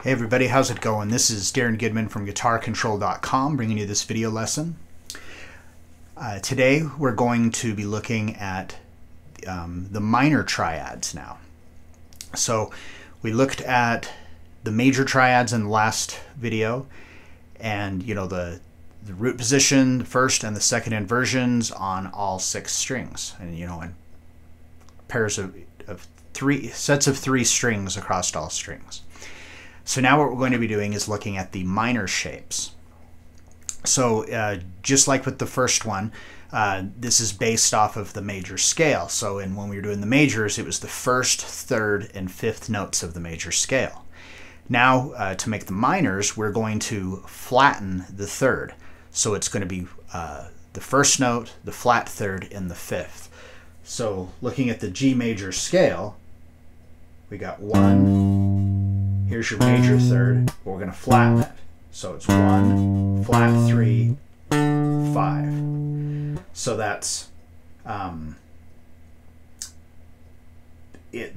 Hey everybody, how's it going? This is Darren Goodman from GuitarControl.com bringing you this video lesson. Today we're going to be looking at the minor triads now. So we looked at the major triads in the last video, and you know the root position, the first and the second inversions on all 6 strings, and you know, in pairs of 3 sets of 3 strings across all strings. So now what we're going to be doing is looking at the minor shapes. So just like with the first one, this is based off of the major scale. So when we were doing the majors, it was the 1st, 3rd, and 5th notes of the major scale. Now to make the minors, we're going to flatten the 3rd. So it's going to be the 1st note, the flat 3rd, and the 5th. So looking at the G major scale, we got 1. Here's your major 3rd, but we're going to flatten it. So it's 1, flat 3, 5. So that's the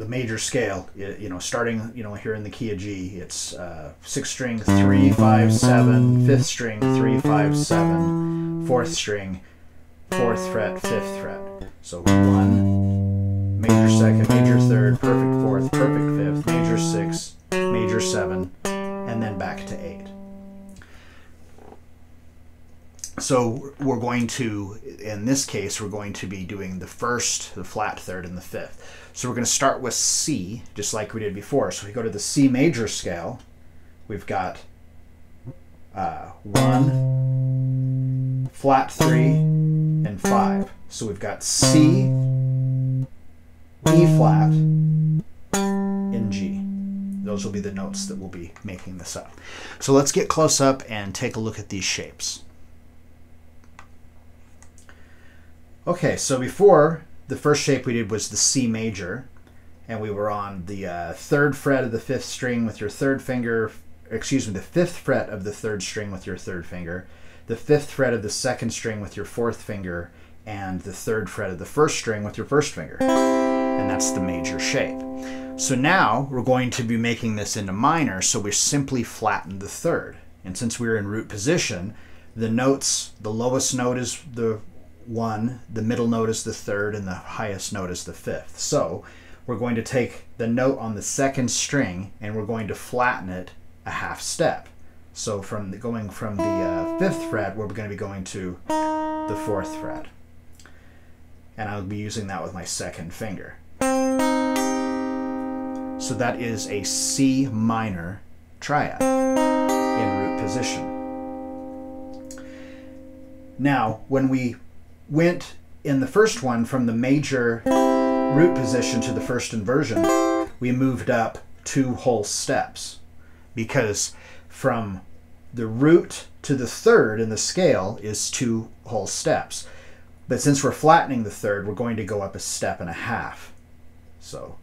major scale. You know, starting here in the key of G, it's 6th string 3, 5, 7, 5th string 3, 5, 7, 4th string 4th fret, 5th fret. So 1, major 2nd, major 3rd, perfect 4th, perfect 5th, major 6th. Major 7, and then back to 8. So we're going to, in this case, we're going to be doing the 1st, the flat 3rd, and the 5th. So we're going to start with C, just like we did before. So if we go to the C major scale, we've got 1, flat 3, and 5. So we've got C, E flat, and G. Those will be the notes that we'll be making this up. So let's get close up and take a look at these shapes. Okay, so before, the first shape we did was the C major, and we were on the 3rd fret of the 5th string with your 3rd finger, excuse me, the 5th fret of the 3rd string with your 3rd finger, the 5th fret of the 2nd string with your 4th finger, and the 3rd fret of the 1st string with your 1st finger. And that's the major shape. So now we're going to be making this into minor, so we simply flatten the 3rd. And since we're in root position, the notes, the lowest note is the 1, the middle note is the 3rd, and the highest note is the 5th. So we're going to take the note on the 2nd string and we're going to flatten it a half step. So going from the 5th fret, we're going to be going to the 4th fret. And I'll be using that with my 2nd finger. So that is a C minor triad in root position. Now, when we went in the first one from the major root position to the 1st inversion, we moved up 2 whole steps, because from the root to the 3rd in the scale is 2 whole steps. But since we're flattening the 3rd, we're going to go up a step and a half. So,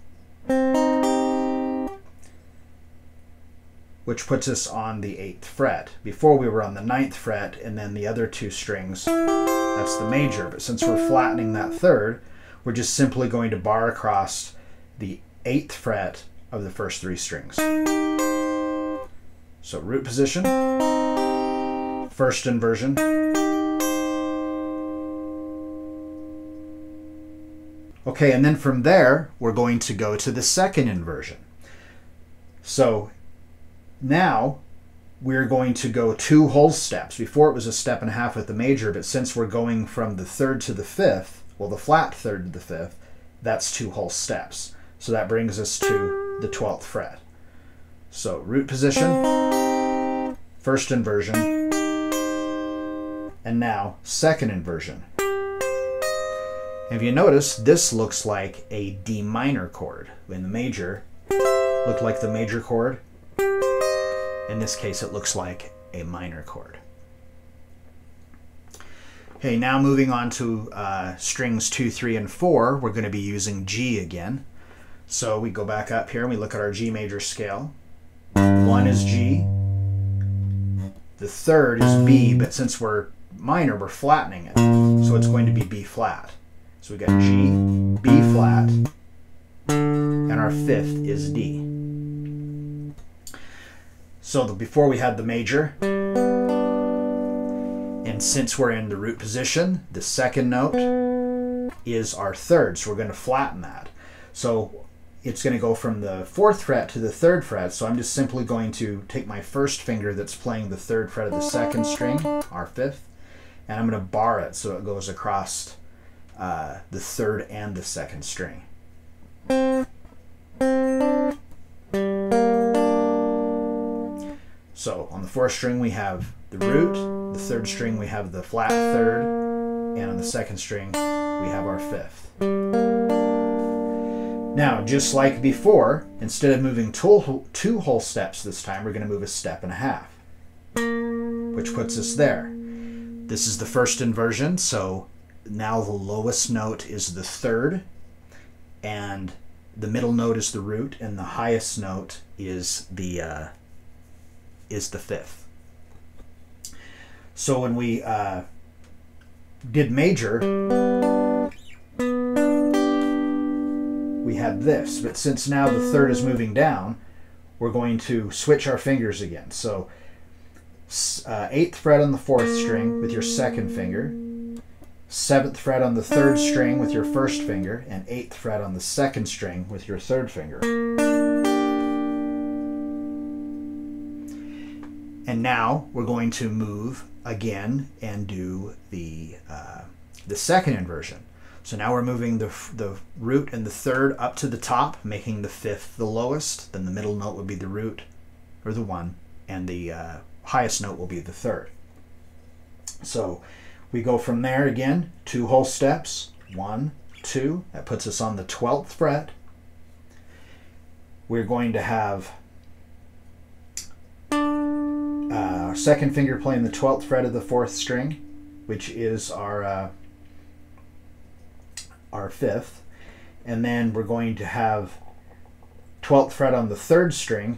which puts us on the 8th fret. Before we were on the 9th fret, and then the other 2 strings, that's the major. But since we're flattening that 3rd, we're just simply going to bar across the 8th fret of the first 3 strings. So root position, 1st inversion, okay, and then from there, we're going to go to the 2nd inversion. So now we're going to go 2 whole steps. Before it was a step and a half with the major, but since we're going from the 3rd to the 5th, well, the flat 3rd to the 5th, that's 2 whole steps. So that brings us to the 12th fret. So root position, 1st inversion, and now 2nd inversion. If you notice, this looks like a D minor chord. In the major, looked like the major chord. In this case, it looks like a minor chord. Okay, now moving on to strings 2, 3, and 4, we're going to be using G again. So we go back up here and we look at our G major scale. 1 is G, the 3rd is B, but since we're minor, we're flattening it. So it's going to be B flat. So we got G, B flat, and our 5th is D. So before we had the major, and since we're in the root position, the second note is our third, so we're going to flatten that. So it's going to go from the 4th fret to the 3rd fret, so I'm just simply going to take my first finger that's playing the 3rd fret of the 2nd string, our 5th, and I'm going to bar it so it goes across the 3rd and the 2nd string. So on the 4th string we have the root, the 3rd string we have the flat 3rd, and on the 2nd string we have our 5th. Now, just like before, instead of moving 2 whole steps this time, we're going to move a step and a half, which puts us there. This is the first inversion, so now the lowest note is the 3rd, and the middle note is the root, and the highest note is the 5th. So when we did major, we had this, but since now the 3rd is moving down, we're going to switch our fingers again. So 8th fret on the 4th string with your 2nd finger, 7th fret on the 3rd string with your 1st finger, and 8th fret on the 2nd string with your 3rd finger. And now we're going to move again and do the 2nd inversion. So now we're moving the root and the 3rd up to the top, making the 5th the lowest. Then the middle note would be the root, or the 1, and the highest note will be the 3rd. So we go from there again, 2 whole steps, 1, 2. That puts us on the 12th fret. We're going to have our 2nd finger playing the 12th fret of the 4th string, which is our 5th, and then we're going to have 12th fret on the 3rd string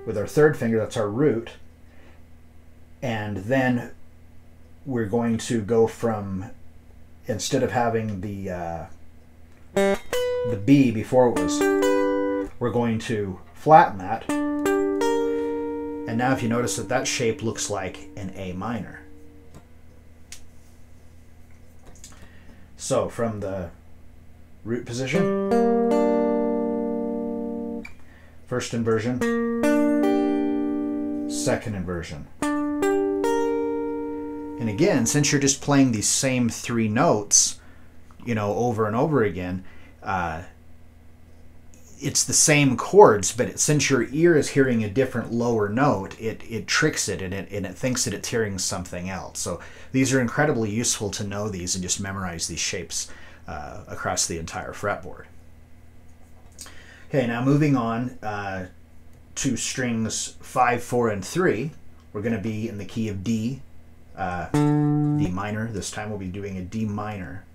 with our 3rd finger, that's our root, and then we're going to go from, instead of having the B before it was, we're going to flatten that, and now if you notice that shape looks like an A minor. So from the root position, first inversion, second inversion. And again, since you're just playing these same 3 notes, over and over again, it's the same chords, but since your ear is hearing a different lower note, it tricks it and it thinks that it's hearing something else. So these are incredibly useful to know these and just memorize these shapes across the entire fretboard. Okay, now moving on to strings 5, 4, and 3, we're going to be in the key of D, D minor. This time we'll be doing a D minor.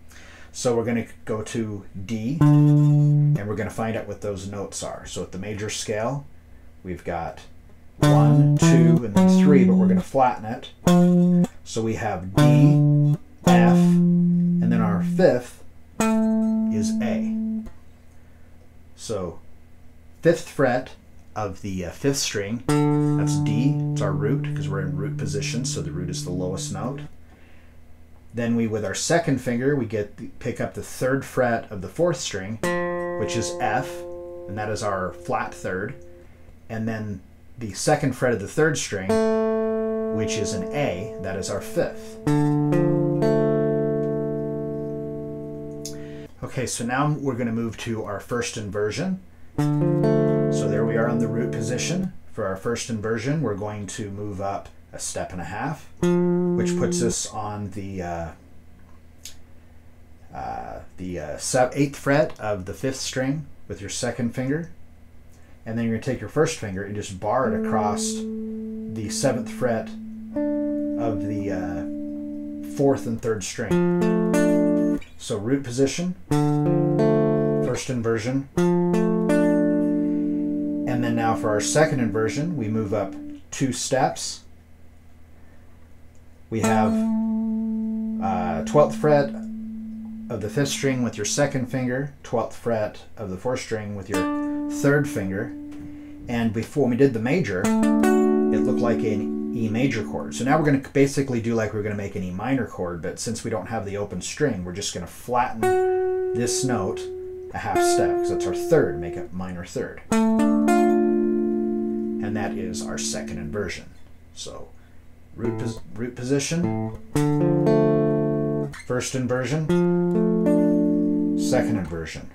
So we're going to go to D, and we're going to find out what those notes are. So at the major scale, we've got 1, 2, and then 3, but we're going to flatten it. So we have D, F, and then our 5th is A. So 5th fret of the 5th string, that's D, it's our root, because we're in root position, so the root is the lowest note. Then with our 2nd finger, we pick up the 3rd fret of the 4th string, which is F, and that is our flat 3rd. And then the 2nd fret of the 3rd string, which is an A, that is our 5th. Okay, so now we're going to move to our first inversion. So there we are on the root position. For our first inversion, we're going to move up a step and a half, which puts us on the 8th fret of the 5th string with your 2nd finger, and then you're going to take your 1st finger and just bar it across the 7th fret of the 4th and 3rd string. So root position, first inversion, and then now for our second inversion, we move up 2 steps. We have 12th fret of the 5th string with your 2nd finger, 12th fret of the 4th string with your 3rd finger, And before we did the major, it looked like an E major chord. So now we're going to basically do like we're going to make an E minor chord, but since we don't have the open string, we're just going to flatten this note a half step, because that's our third, make it minor third. And that is our second inversion. So root position, first inversion, second inversion.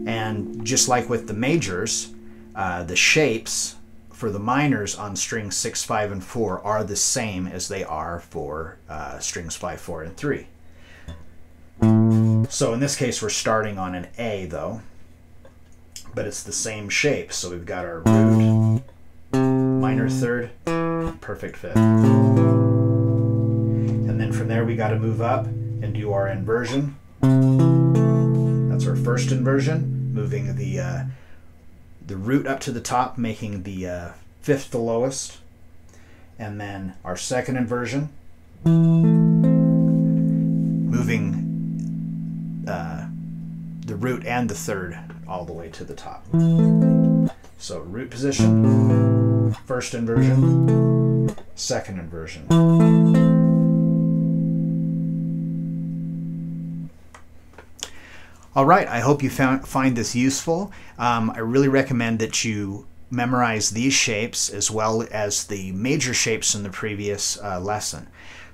And just like with the majors, the shapes for the minors on strings 6, 5, and 4 are the same as they are for strings 5, 4, and 3. So in this case, we're starting on an A, though, but it's the same shape. So we've got our root, minor third, perfect fifth. And then from there, we got to move up and do our inversion. That's our first inversion, moving the root up to the top, making the fifth the lowest. And then our second inversion, moving the root and the third all the way to the top. So root position, first inversion, second inversion. All right, I hope you find this useful. I really recommend that you memorize these shapes as well as the major shapes in the previous lesson.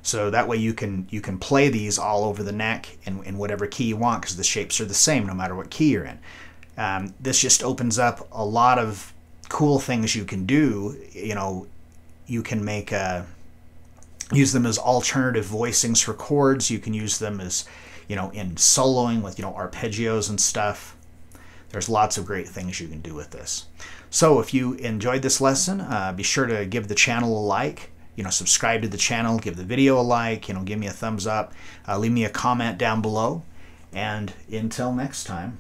So that way you can play these all over the neck in whatever key you want, because the shapes are the same no matter what key you're in. This just opens up a lot of cool things you can do. You know, you can make use them as alternative voicings for chords. You can use them as, you know, in soloing with, you know, arpeggios and stuff. There's lots of great things you can do with this. So if you enjoyed this lesson, be sure to give the channel a like. You know, subscribe to the channel, give the video a like, you know, give me a thumbs up, leave me a comment down below, and until next time,